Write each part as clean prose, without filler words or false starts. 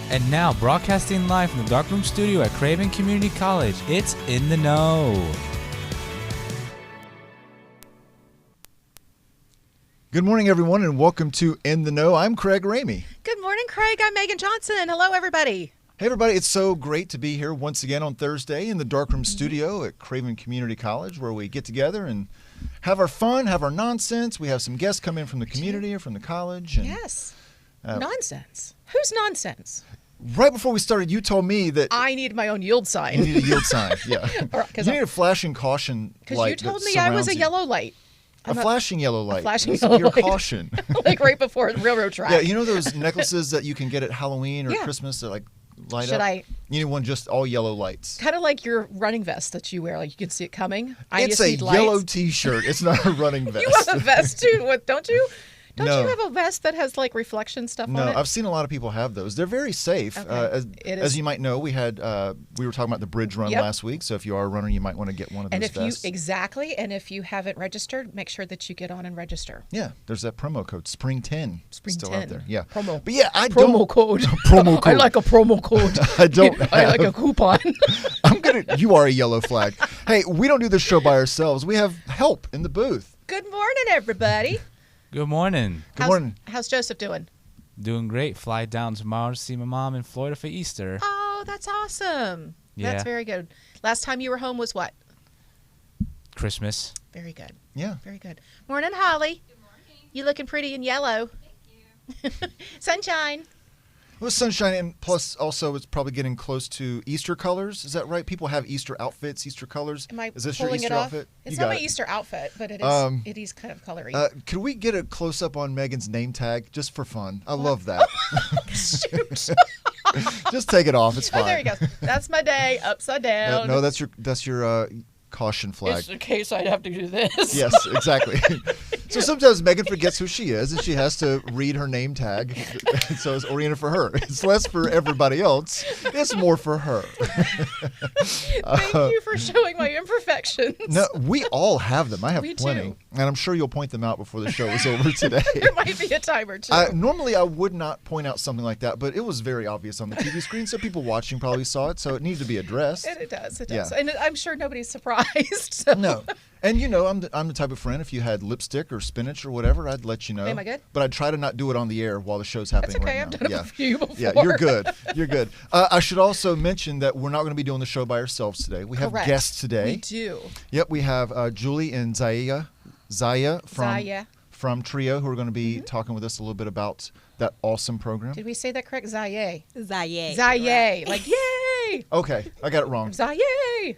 And now, broadcasting live from the Darkroom Studio at Craven Community College, it's In the Know. Good morning, everyone, and welcome to In the Know. I'm Craig Ramey. Good morning, Craig. I'm Megan Johnson. Hello, everybody. Hey, everybody. It's so great to be here once again on Thursday in the Darkroom Studio at Craven Community College, where we get together and have our fun, have our nonsense. We have some guests come in from the community or from the college. And, yes. Nonsense. Who's nonsense? Right before we started, you told me that I need my own yield sign. you need a yield sign. Yeah. You need a flashing caution light. Because you told me I was a yellow light. A flashing yellow light. A flashing yellow your light. Caution. Like right before the railroad track. Yeah, you know those necklaces that you can get at Halloween or Christmas that like light up? You need one just all yellow lights. Kind of like your running vest that you wear, like you can see it coming. It's a yellow T-shirt. It's not a running vest. You have a vest too, don't you? Don't No. you have a vest that has like reflection stuff on it? No, I've seen a lot of people have those. They're very safe. Okay. As you might know, we were talking about the bridge run last week. So if you are a runner, you might want to get one of those vests. And if you haven't registered, make sure that you get on and register. Yeah, there's that promo code Spring10 still out there. Yeah, promo. But yeah, promo code. Promo code. I like a promo code. I don't. I like a coupon. You are a yellow flag. Hey, we don't do this show by ourselves. We have help in the booth. Good morning, everybody. Good morning. Good morning. How's Joseph doing? Doing great. Fly down tomorrow to see my mom in Florida for Easter. Oh, that's awesome. Yeah. That's very good. Last time you were home was what? Christmas. Very good. Yeah. Very good. Morning, Holly. Good morning. You looking pretty in yellow. Thank you. Sunshine. Well, sunshine, and plus also it's probably getting close to Easter colors. Is that right? People have Easter outfits, Easter colors. Am I Is this your pulling Easter it off? outfit? It's You not got my it. Easter outfit, but it is kind of colory. Could we get a close up on Megan's name tag just for fun? I love that. Shoot. Just take it off. It's fine. Oh, there he goes. That's my day. Upside down. No, that's your caution flag. Just in case I'd have to do this. Yes, exactly. So sometimes Megan forgets who she is, and she has to read her name tag. So it's oriented for her. It's less for everybody else. It's more for her. Thank you for showing my imperfections. No, we all have them. I have We plenty. do. And I'm sure you'll point them out before the show is over today. There might be a time or two. Normally, I would not point out something like that, but it was very obvious on the TV screen, so people watching probably saw it, so it needed to be addressed. And it does. It Yeah. does. And I'm sure nobody's surprised. So. No. And you know, I'm the type of friend, if you had lipstick or spinach or whatever, I'd let you know. Am I good? But I'd try to not do it on the air while the show's happening That's okay. right I've now. done it for you before. Yeah, you're good. You're good. I should also mention that we're not going to be doing the show by ourselves today. We have Correct. guests today. We do. Yep, we have Julie and Ziyea from Trio, who are going to be talking with us a little bit about that awesome program. Did we say that correct? Ziyea. Ziyea. Ziyea. Like, yay. Okay, I got it wrong. Ziyea.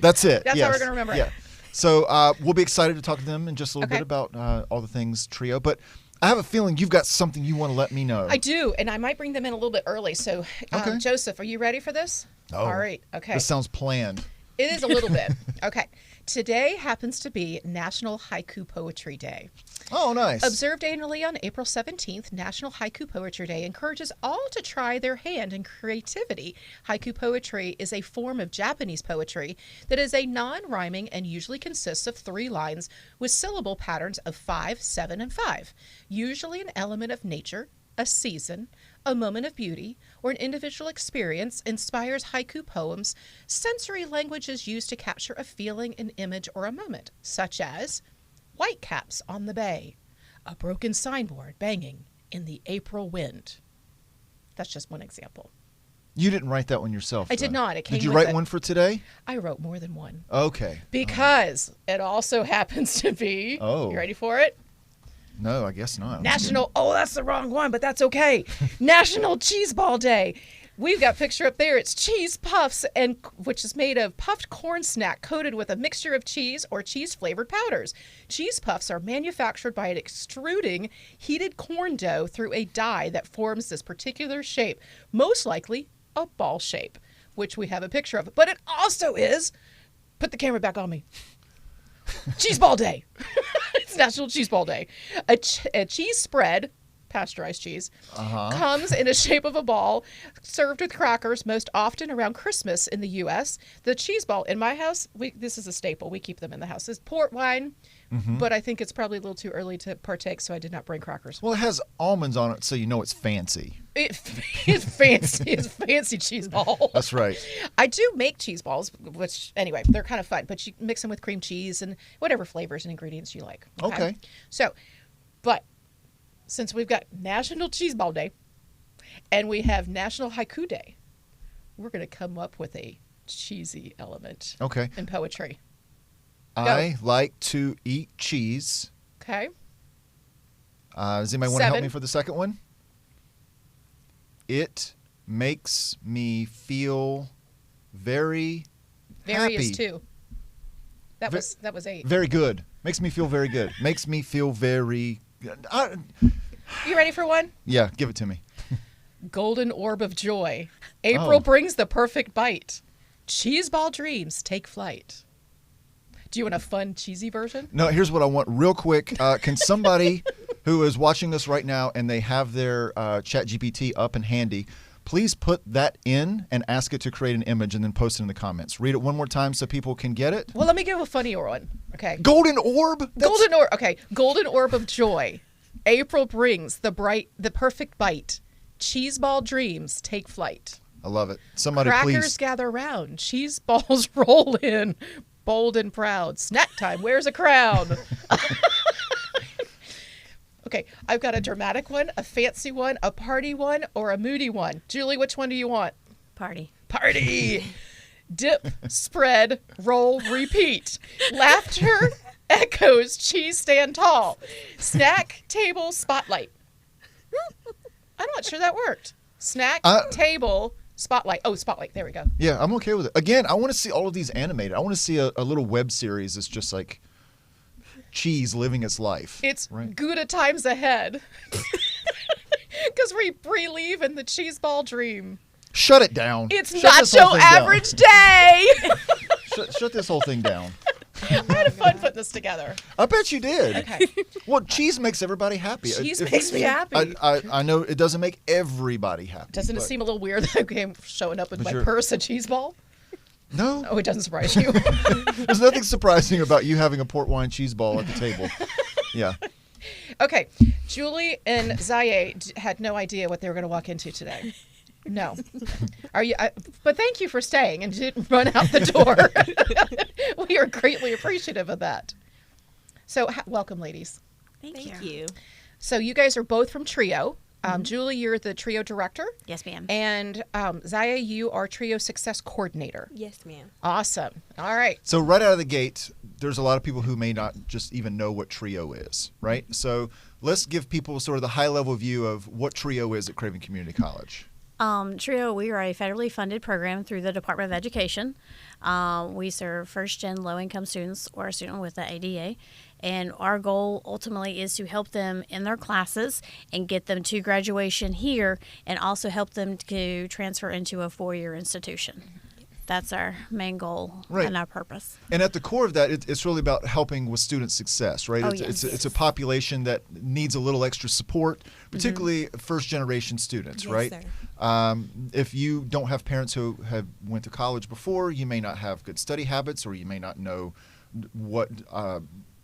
That's it. That's how we're gonna remember it. Yeah. So we'll be excited to talk to them in just a little Okay. bit about all the things Trio. But I have a feeling you've got something you want to let me know. I do, and I might bring them in a little bit early. So, Okay. Joseph, are you ready for this? Oh, All right. Okay. This sounds planned. It is a little bit. Okay. Today happens to be National Haiku Poetry Day. Oh, nice. Observed annually on April 17th, National Haiku Poetry Day encourages all to try their hand in creativity. Haiku poetry is a form of Japanese poetry that is a non-rhyming and usually consists of 3 lines with syllable patterns of 5, 7, and 5. Usually an element of nature, a season, a moment of beauty, or an individual experience inspires haiku poems. Sensory language is used to capture a feeling, an image, or a moment, such as whitecaps on the bay, a broken signboard banging in the April wind. That's just one example. You didn't write that one yourself. I did though. not. It came Did you with write it. one for today? I wrote more than one. Okay. Because it also happens to be, Oh. you ready for it? No, I guess not. That's the wrong one, but that's okay. National Cheese Ball Day. We've got a picture up there. It's cheese puffs, which is made of puffed corn snack coated with a mixture of cheese or cheese-flavored powders. Cheese puffs are manufactured by extruding heated corn dough through a die that forms this particular shape, most likely a ball shape, which we have a picture of. But it also is, put the camera back on me, Cheese Ball Day. It's National Cheese Ball Day. A cheese spread pasteurized cheese, comes in a shape of a ball, served with crackers, most often around Christmas in the U.S. The cheese ball in my house, this is a staple. We keep them in the house. It's port wine, but I think it's probably a little too early to partake, so I did not bring crackers. Well, it has almonds on it, so you know it's fancy. It's fancy. It's a fancy cheese ball. That's right. I do make cheese balls, which, anyway, they're kind of fun, but you mix them with cream cheese and whatever flavors and ingredients you like. Okay. So, but since we've got National Cheese Ball Day and we have National Haiku Day, we're going to come up with a cheesy element in poetry. I like to eat cheese. Okay. Does anybody want to help me for the second one? It makes me feel very Very happy. is 2. That was 8. Very good. Makes me feel very good. Makes me feel very... You ready for one? Yeah, give it to me. Golden orb of joy. April brings the perfect bite. Cheese ball dreams take flight. Do you want a fun, cheesy version? No, here's what I want real quick. Can somebody who is watching us right now and they have their ChatGPT up and handy, please put that in and ask it to create an image and then post it in the comments. Read it one more time so people can get it. Well, let me give a funnier one. Okay. Golden orb? Golden orb. Okay. Golden orb of joy. April brings the perfect bite. Cheese ball dreams take flight. I love it. Somebody Crackers please. gather round. Cheese balls roll in. Bold and proud. Snack time wears a crown. Okay, I've got a dramatic one, a fancy one, a party one, or a moody one. Julie, which one do you want? Party. Party. Dip, spread, roll, repeat. Laughter echoes, cheese stand tall. Snack, table, spotlight. I'm not sure that worked. Snack, table, spotlight. Oh, spotlight. There we go. Yeah, I'm okay with it. Again, I want to see all of these animated. I want to see a little web series that's just like cheese living its life. It's Gouda times ahead. Because we relive in the cheese ball dream. Shut it down. It's Nacho Average Day. Shut this whole thing down. I had fun putting this together. I bet you did. Okay. Well, cheese makes everybody happy. Cheese makes me happy. I know it doesn't make everybody happy. Doesn't it seem a little weird that I came showing up with my purse, a cheese ball? No. Oh, it doesn't surprise you. There's nothing surprising about you having a port wine cheese ball at the table. Yeah. Okay. Julie and Ziyea had no idea what they were going to walk into today. No. Are you? But thank you for staying and didn't run out the door. We are greatly appreciative of that. So, welcome, ladies. Thank you. So, you guys are both from Trio. Julie, you're the Trio director. Yes, ma'am. And Ziyea, you are Trio success coordinator. Yes, ma'am. Awesome. All right. So right out of the gate, there's a lot of people who may not just even know what Trio is, right? So let's give people sort of the high-level view of what Trio is at Craven Community College. Trio, we are a federally funded program through the Department of Education. We serve first-gen low-income students or a student with the ADA. And our goal ultimately is to help them in their classes and get them to graduation here and also help them to transfer into a four-year institution. That's our main goal and our purpose. And at the core of that, it's really about helping with student success, right? It's a population that needs a little extra support, particularly first-generation students, right? Sir. If you don't have parents who have went to college before, you may not have good study habits, or you may not know what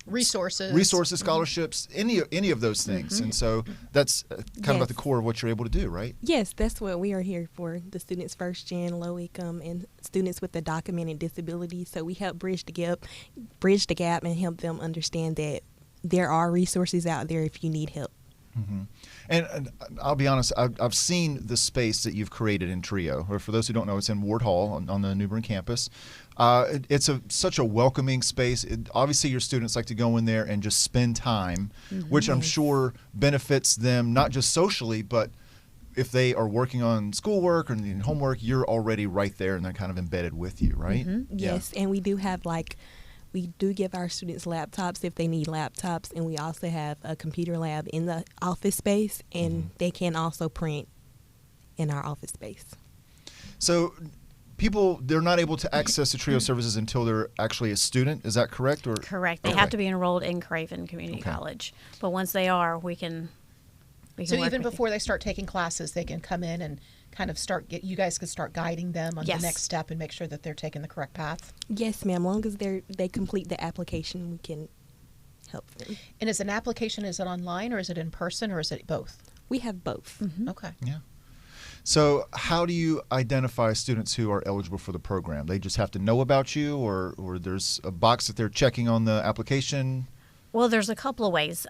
resources, scholarships, any of those things. And so that's kind of at the core of what you're able to do, right? Yes, that's what we are here for, the students first gen, low income, and students with a documented disability. So we help bridge the gap and help them understand that there are resources out there if you need help. Mm-hmm. And I'll be honest, I've seen the space that you've created in Trio. Or for those who don't know, it's in Ward Hall on the New Bern campus. It's such a welcoming space. Obviously, your students like to go in there and just spend time, which I'm sure benefits them not just socially, but if they are working on schoolwork or homework, you're already right there and they're kind of embedded with you, right? Yes, and we do have we do give our students laptops if they need laptops, and we also have a computer lab in the office space, and they can also print in our office space. So people, they're not able to access the Trio services until they're actually a student. Is that correct? Or correct. They have to be enrolled in Craven Community College. But once they are, we can we can So work even with before they start taking classes, they can come in and kind of you guys could start guiding them on Yes. the next step and make sure that they're taking the correct path. Yes, ma'am. Long as they complete the application, we can help them. And is an application, is it online or is it in person or is it both? We have both. Okay. Yeah. So how do you identify students who are eligible for the program? They just have to know about you, or there's a box that they're checking on the application? Well, there's a couple of ways.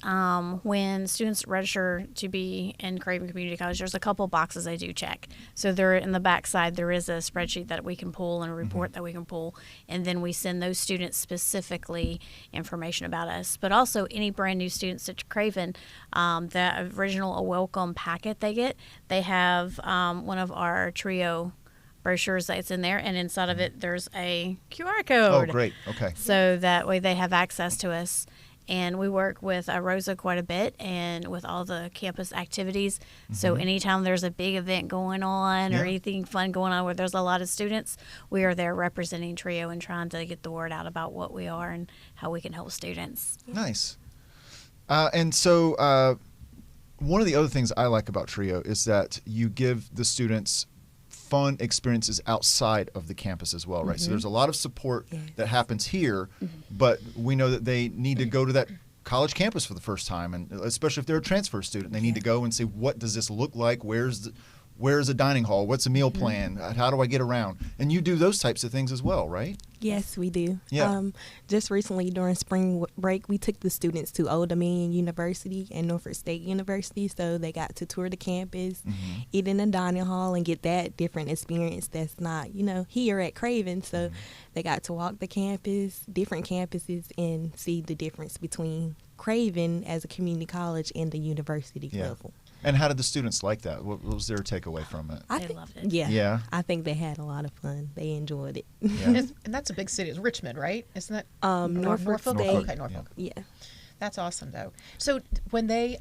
When students register to be in Craven Community College, there's a couple boxes they do check. So there in the back side, there is a spreadsheet that we can pull and a report that we can pull, and then we send those students specifically information about us. But also any brand new students at Craven, the original welcome packet they have one of our trio brochures that's in there, and inside of it there's a QR code. Oh, great. Okay. So that way they have access to us. And we work with Rosa quite a bit and with all the campus activities. So anytime there's a big event going on or anything fun going on where there's a lot of students, we are there representing TRIO and trying to get the word out about what we are and how we can help students. Nice. And so one of the other things I like about TRIO is that you give the students fun experiences outside of the campus as well, right? So there's a lot of support that happens here, but we know that they need to go to that college campus for the first time, and especially if they're a transfer student, they need to go and say, what does this look like? Where's a dining hall? What's a meal plan? How do I get around? And you do those types of things as well, right? Yes, we do. Yeah. Just recently during spring break, we took the students to Old Dominion University and Norfolk State University, so they got to tour the campus, eat in the dining hall, and get that different experience that's not, here at Craven. So they got to walk the campus, different campuses, and see the difference between Craven as a community college and the university level. And how did the students like that? What was their takeaway from it? They loved it. Yeah. I think they had a lot of fun. They enjoyed it. Yeah. And that's a big city. It's Richmond, right? Isn't that Norfolk State. Okay, Norfolk. Yeah. That's awesome, though. So when they,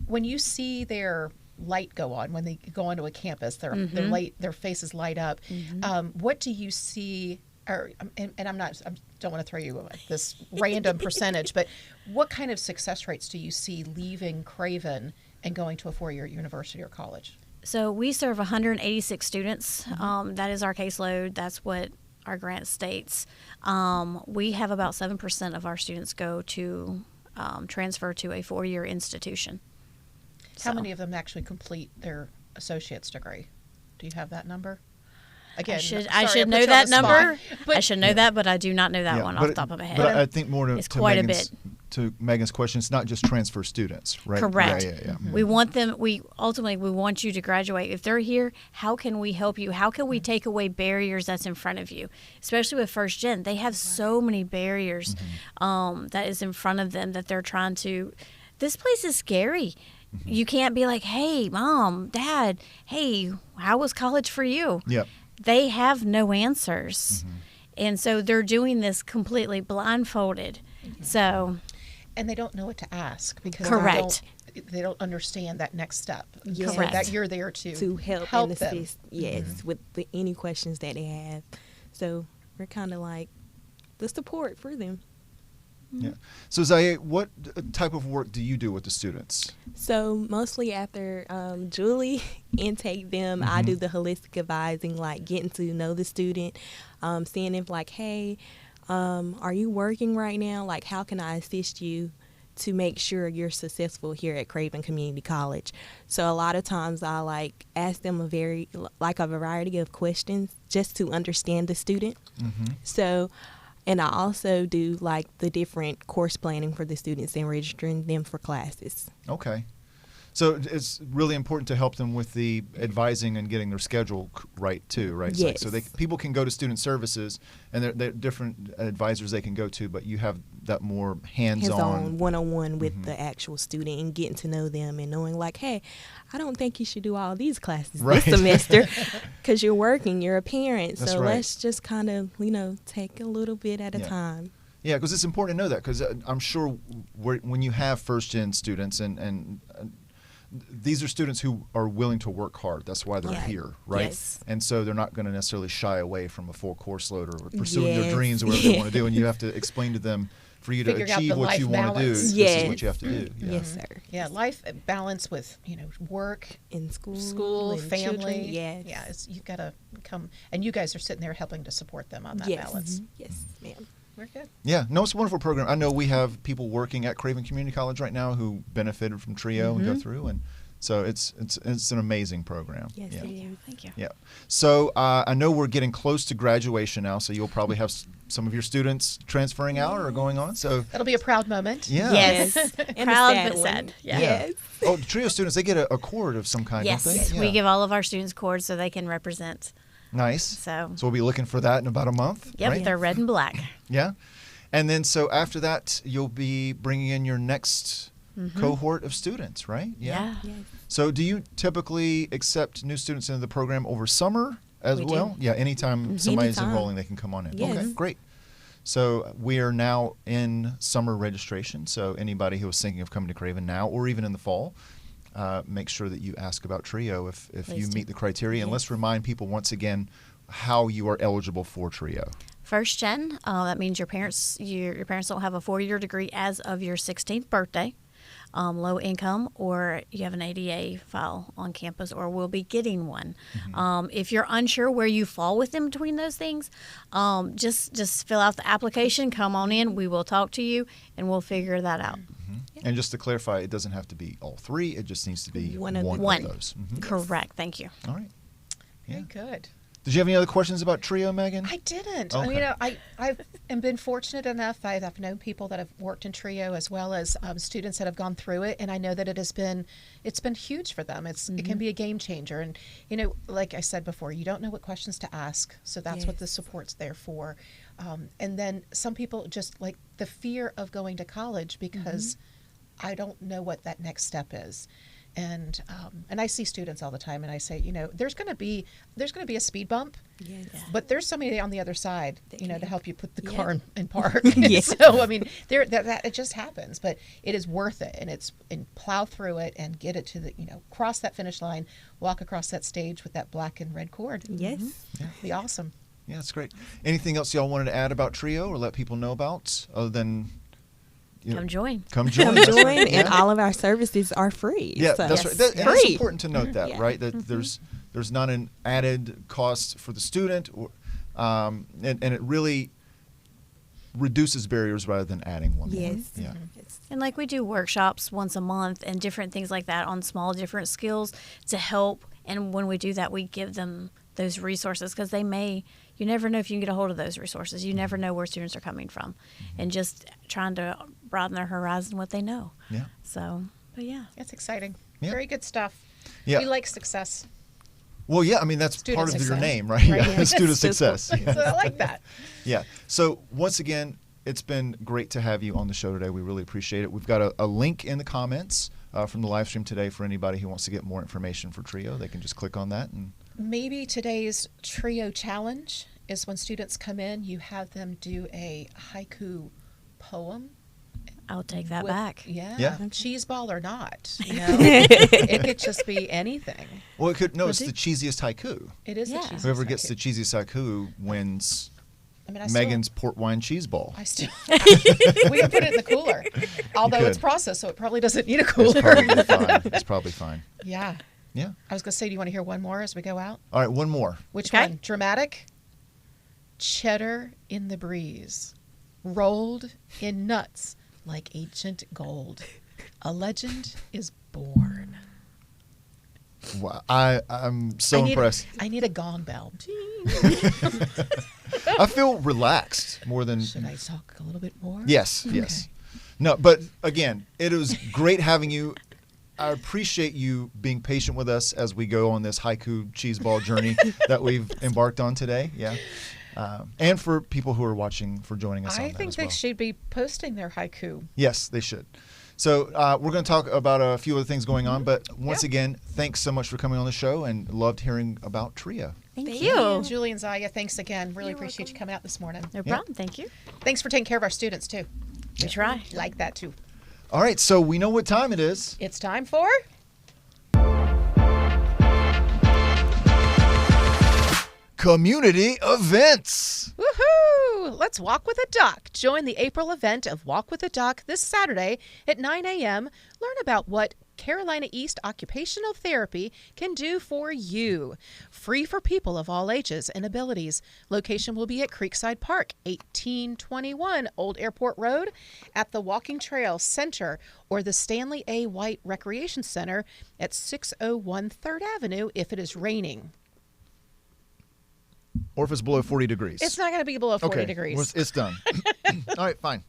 when you see their light go on, when they go onto a campus, their faces light up. What do you see? And I don't want to throw you this random percentage, but what kind of success rates do you see leaving Craven and going to a four-year university or college? So we serve 186 students. That is our caseload. That's what our grant states. We have about 7% of our students go to transfer to a four-year institution. How many of them actually complete their associate's degree? Do you have that number? Again, I should know that number. I should know that, but I do not know that one off the top of my head. But I think more it's quite a bit. To Megan's question, it's not just transfer students, right? Correct. Yeah. We want them. We want you to graduate. If they're here, how can we help you? How can we take away barriers that's in front of you? Especially with first gen, they have so many barriers that is in front of them that they're trying to. This place is scary. You can't be like, hey, mom, dad, hey, how was college for you? Yep. They have no answers. And so they're doing this completely blindfolded. So, and they don't know what to ask because correct. They don't understand that next step. Yes. So that you're there to help and assist. Them. Yes, with any questions that they have. So we're kind of like the support for them. Yeah. So Ziyea, what type of work do you do with the students? So mostly after Julie intake them, I do the holistic advising, like getting to know the student, seeing if like, hey, are you working right now? Like, how can I assist you to make sure you're successful here at Craven Community College? So a lot of times I like ask them a variety of questions just to understand the student. So. And I also do like the different course planning for the students and registering them for classes. Okay. So it's really important to help them with the advising and getting their schedule right too, right? Yes. So people can go to student services and there are different advisors they can go to, but you have that more hands-on one-on-one with the actual student and getting to know them and knowing like, hey, I don't think you should do all these classes this semester because you're working, you're a parent. That's so right. let's just kind of, take a little bit at a time. Yeah, because it's important to know that because I'm sure when you have first-gen students and these are students who are willing to work hard. That's why they're here, right? Yes. And so they're not going to necessarily shy away from a full course load or pursuing their dreams or whatever they want to do. And you have to explain to them for you to Figuring out achieve the what you life want to do, balance. this Yes. is what you have to do. Yeah. Yes, sir. Yeah, life balance with work, In school, school, and family. children, yes. Yeah, you've got to come, and you guys are sitting there helping to support them on that Yes. balance. Yes, ma'am. We're good. Yeah, no, it's a wonderful program. I know we have people working at Craven Community College right now who benefited from TRIO and go through, and so it's an amazing program. Yes, yeah. it is. Thank you. Yeah. So I know we're getting close to graduation now, so you'll probably have some of your students transferring out or going on. So That'll be a proud moment. yeah. Yes. And a Proud sad but one. sad. Yeah. Yes. Oh, the TRIO students, they get a cord of some kind, Yes. don't they? We Yeah. give all of our students cords so they can represent. Nice. So, So we'll be looking for that in about a month. yep, Right? they're red and black. Yeah. And then so after that, you'll be bringing in your next cohort of students, right? Yeah. Yes. So do you typically accept new students into the program over summer as We do. well? Yeah, anytime somebody's Anytime. enrolling, they can come on in. Yes. Okay, great. So we are now in summer registration. So anybody who is thinking of coming to Craven now or even in the fall, make sure that you ask about TRIO if you Please do. meet the criteria. And Yes. let's remind people once again how you are eligible for TRIO. First gen, that means your parents don't have a 4-year degree as of your 16th birthday. Low income, or you have an ADA file on campus, or will be getting one. If you're unsure where you fall within between those things, just fill out the application, come on in, we will talk to you, and we'll figure that out. And just to clarify, it doesn't have to be all three. It just needs to be One of the- One. those. Correct, thank you. All right. Very good. Did you have any other questions about TRIO, Megan? I didn't. Okay. I've been fortunate enough. I've known people that have worked in TRIO as well as students that have gone through it, and I know that it's been huge for them. It can be a game changer, and like I said before, you don't know what questions to ask, so that's what the support's there for. And then some people just like the fear of going to college because I don't know what that next step is. And I see students all the time, and I say, there's going to be a speed bump, Yes. but there's somebody on the other side, That to can- help you put the Yeah. car in park. Yes. So I mean, that it just happens, but it is worth it, and plow through it and get it to the cross that finish line, walk across that stage with that black and red cord. Yes. Be awesome. Yeah, that's great. Anything else y'all wanted to add about TRIO or let people know about other than Come join. Come join. Come That's join, right. and Yeah. all of our services are free. Yeah, so. that's right. And that's Free. important to note that, Yeah. right? That there's not an added cost for the student, or, and it really reduces barriers rather than adding one more. Yes. Yeah. Yes. And like we do workshops once a month and different things like that on small different skills to help. And when we do that, we give them those resources because you never know if you can get a hold of those resources. You never know where students are coming from, and just trying to broaden their horizon, what they know. Yeah. So, but yeah. It's exciting. Yeah. Very good stuff. Yeah. We like success. Well, yeah, I mean, that's Student part of your success. name, right? Right. Yeah. Student success. So I like that. Yeah. So once again, it's been great to have you on the show today. We really appreciate it. We've got a link in the comments from the live stream today for anybody who wants to get more information for TRIO. They can just click on that. And Maybe today's TRIO challenge is when students come in, you have them do a haiku poem. I'll take that with- back. Yeah. Yeah. Cheese ball or not. It could just be anything. well, it's do. the cheesiest haiku. It is Yeah. the cheesiest Whoever gets haiku. the cheesiest haiku wins I mean, I still- Megan's port wine cheese ball. I still. We can put it in the cooler, although it's could. processed, so it probably doesn't need a It's cooler. probably fine. It's probably fine. Yeah. Yeah. I was gonna say, do you want to hear one more as we go out? All right, one more. Which Okay. one? Dramatic. Cheddar in the breeze, rolled in nuts like ancient gold. A legend is born. Wow, I'm so I need- impressed. I need a gong bell. I feel relaxed more than. Should I talk a little bit more? Yes, yes. No, but again, it was great having you. I appreciate you being patient with us as we go on this haiku cheese ball journey that we've embarked on today. Yeah. And for people who are watching, for joining us on I that think as they well. should be posting their haiku. Yes, they should. So we're going to talk about a few other things going on, but once Yeah. again, thanks so much for coming on the show and loved hearing about TRIO. Thank you. Julie and Ziyea, thanks again. Really You're appreciate you coming out this morning. No Yeah. problem. Thank you. Thanks for taking care of our students, too. We try. Like that, too. All right, so we know what time it is. It's time for Community events. woohoo! let's walk with a duck. Join the April event of Walk with a Duck this Saturday at 9 a.m. Learn about what Carolina East Occupational Therapy can do for you. Free for people of all ages and abilities. Location will be at Creekside Park, 1821 Old Airport Road, at the Walking Trail Center or the Stanley A. White Recreation Center at 601 3rd Avenue if it is raining. Or if it's below 40 degrees. It's not going to be below 40 okay. degrees. Well, it's done. All right, fine.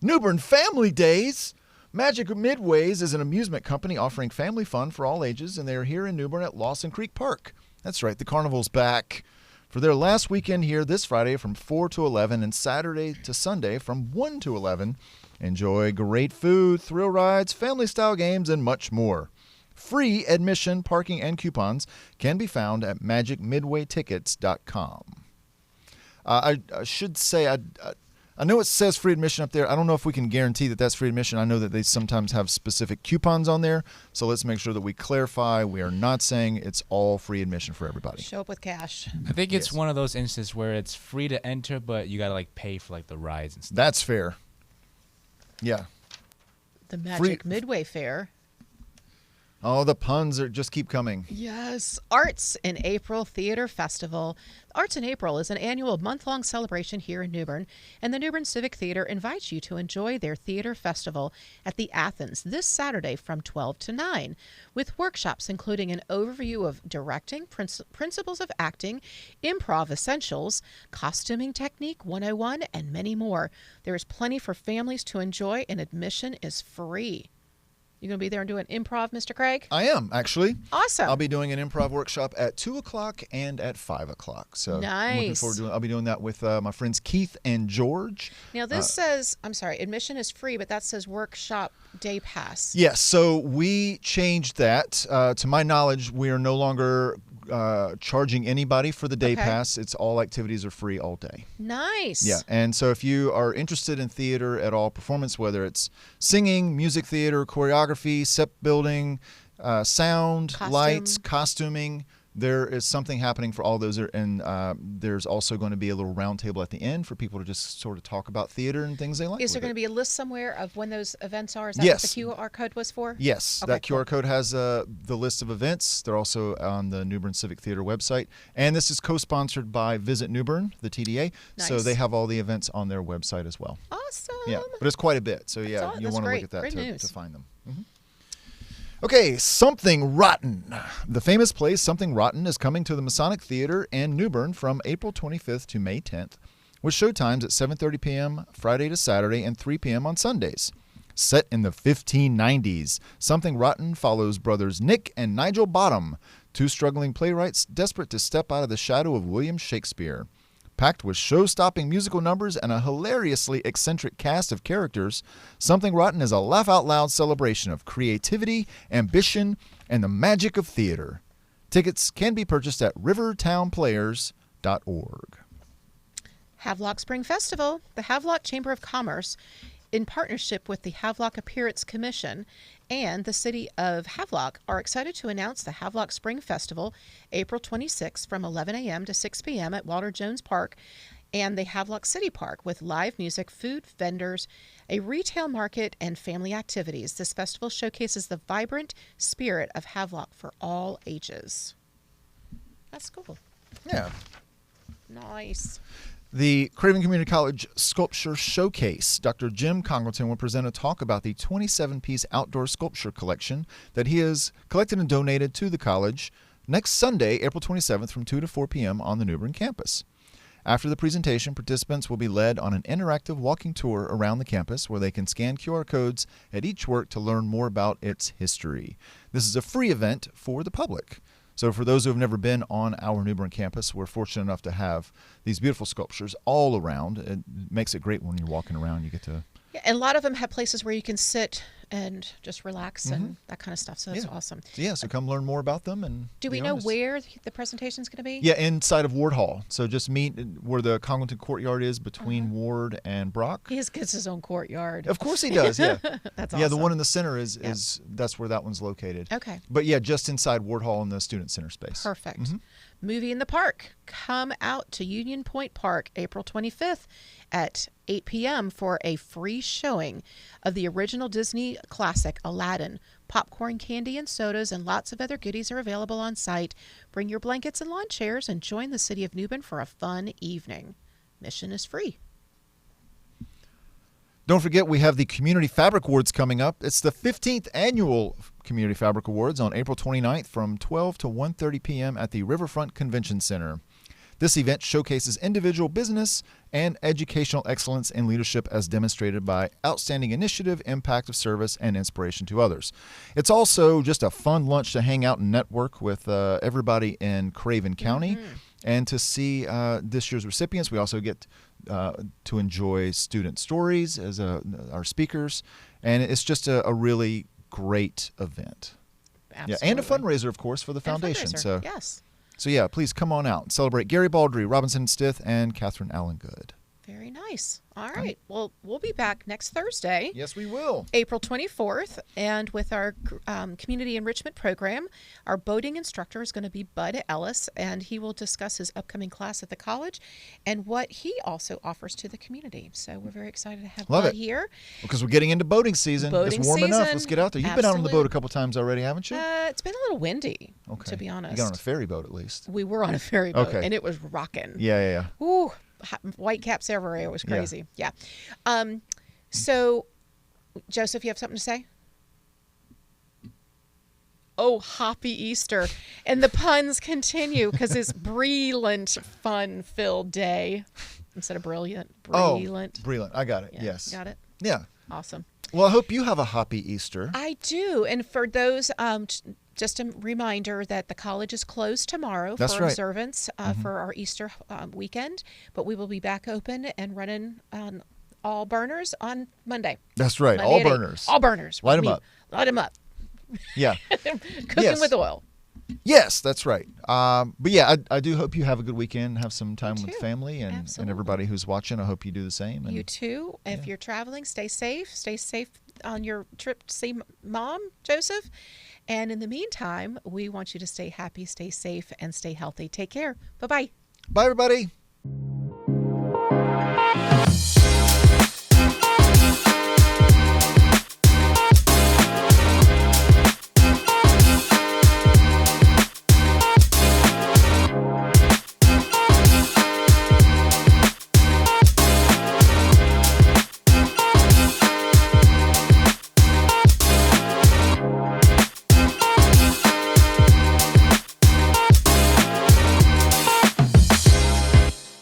New Bern Family Days. Magic Midways is an amusement company offering family fun for all ages, and they are here in New Bern at Lawson Creek Park. That's right, the carnival's back for their last weekend here this Friday from 4 to 11 and Saturday to Sunday from 1 to 11. Enjoy great food, thrill rides, family-style games, and much more. Free admission, parking, and coupons can be found at magicmidwaytickets.com. I should say, I know it says free admission up there. I don't know if we can guarantee that that's free admission. I know that they sometimes have specific coupons on there. So let's make sure that we clarify. We are not saying it's all free admission for everybody. Show up with cash. I think it's one of those instances where it's free to enter, but you got to like pay for like the rides and stuff. That's fair. Yeah. The Magic Midway Fair. Oh, the puns just keep coming. Yes. Arts in April Theater Festival. Arts in April is an annual month-long celebration here in New Bern, and the New Bern Civic Theater invites you to enjoy their theater festival at the Athens this Saturday from 12 to 9, with workshops including an overview of directing, principles of acting, improv essentials, costuming technique 101, and many more. There is plenty for families to enjoy, and admission is free. You going to be there and do an improv, Mr. Craig? I am, actually. Awesome. I'll be doing an improv workshop at 2 o'clock and at 5 o'clock. So I'm looking forward to it. I'll be doing that with my friends Keith and George. Now, this says, I'm sorry, admission is free, but that says workshop day pass. Yes, so we changed that. To my knowledge, we are no longer charging anybody for the day pass. It's all activities are free all day. Nice. Yeah, and so if you are interested in theater at all, performance, whether it's singing, music theater, choreography, set building, sound, lights, costuming, there is something happening for all those. And there's also going to be a little round table at the end for people to just sort of talk about theater and things they like. Is there going to be a list somewhere of when those events are? Is that Yes. what the QR code was for? Yes, Okay, that QR code has the list of events. They're also on the New Bern Civic Theater website. And this is co-sponsored by Visit New Bern, the TDA. Nice. So they have all the events on their website as well. Awesome. Yeah, but it's quite a bit. So yeah, you'll that's want to great. look at that Great to news. find them. Mm-hmm. Okay, Something Rotten. The famous play Something Rotten is coming to the Masonic Theater in New Bern from April 25th to May 10th, with showtimes at 7:30 p.m. Friday to Saturday and 3 p.m. on Sundays. Set in the 1590s, Something Rotten follows brothers Nick and Nigel Bottom, two struggling playwrights desperate to step out of the shadow of William Shakespeare. Packed with show-stopping musical numbers and a hilariously eccentric cast of characters, Something Rotten is a laugh-out-loud celebration of creativity, ambition, and the magic of theater. Tickets can be purchased at rivertownplayers.org. Havelock Spring Festival. The Havelock Chamber of Commerce, in partnership with the Havelock Appearance Commission and the City of Havelock, are excited to announce the Havelock Spring Festival, April 26th from 11 a.m. to 6 p.m. at Walter Jones Park and the Havelock City Park, with live music, food vendors, a retail market, and family activities. This festival showcases the vibrant spirit of Havelock for all ages. That's cool. Yeah. Nice. The Craven Community College Sculpture Showcase. Dr. Jim Congleton will present a talk about the 27-piece outdoor sculpture collection that he has collected and donated to the college next Sunday, April 27th from 2 to 4 p.m. on the New Bern campus. After the presentation, participants will be led on an interactive walking tour around the campus where they can scan QR codes at each work to learn more about its history. This is a free event for the public. So for those who have never been on our New Bern campus, we're fortunate enough to have these beautiful sculptures all around. It makes it great when you're walking around. You get to... Yeah, and a lot of them have places where you can sit and just relax and that kind of stuff. So that's awesome. So come learn more about them. And do we know where the presentation is going to be? Yeah, inside of Ward Hall. So just meet where the Congleton Courtyard is between Ward and Brock. He gets his own courtyard. Of course he does, yeah. That's awesome. Yeah, the one in the center is that's where that one's located. Okay. But yeah, just inside Ward Hall in the Student Center space. Perfect. Movie in the Park. Come out to Union Point Park April 25th at 8 p.m. for a free showing of the original Disney classic Aladdin. Popcorn, candy, and sodas, and lots of other goodies are available on site. Bring your blankets and lawn chairs and join the city of Newbern for a fun evening. Admission is free. Don't forget, we have the Community Fabric Awards coming up. It's the 15th annual Community Fabric Awards on April 29th from 12 to 1:30 p.m. at the Riverfront Convention Center. This event showcases individual business and educational excellence and leadership as demonstrated by outstanding initiative, impact of service, and inspiration to others. It's also just a fun lunch to hang out and network with everybody in Craven County. And to see this year's recipients, we also get to enjoy student stories as our speakers. And it's just a really great event. Absolutely. Yeah, and a fundraiser, of course, for the foundation. So yes. So yeah, please come on out and celebrate Gary Baldry, Robinson Stith, and Catherine Allen Good. Very nice. All right. Well, we'll be back next Thursday. Yes, we will. April 24th. And with our community enrichment program, our boating instructor is going to be Bud Ellis, and he will discuss his upcoming class at the college and what he also offers to the community. So we're very excited to have Bud here. Because we're getting into boating season. It's warm enough. Let's get out there. You've been out on the boat a couple times already, haven't you? It's been a little windy, to be honest. You got on a ferry boat at least. We were on a ferry boat, and it was rocking. Yeah. Ooh. White caps everywhere. It was crazy. Yeah. So, Joseph, you have something to say? Oh, happy Easter. And the puns continue because it's brilliant, fun-filled day. Instead of brilliant. Brilliant. Oh, brilliant. I got it. Yeah, Yes. Got it? Yeah. Awesome. Well, I hope you have a happy Easter. I do. And for those, just a reminder that the college is closed tomorrow for observance for our Easter weekend, but we will be back open and running on all burners on Monday. That's right. Monday All burners. All burners. Light them up. Light them up. Yeah. Cooking with oil. Yes, that's right. But yeah, I do hope you have a good weekend, have some time with family and everybody who's watching. I hope you do the same. And you too. If you're traveling, stay safe. Stay safe on your trip to see Mom, Joseph. And in the meantime, we want you to stay happy, stay safe, and stay healthy. Take care. Bye-bye. Bye, everybody.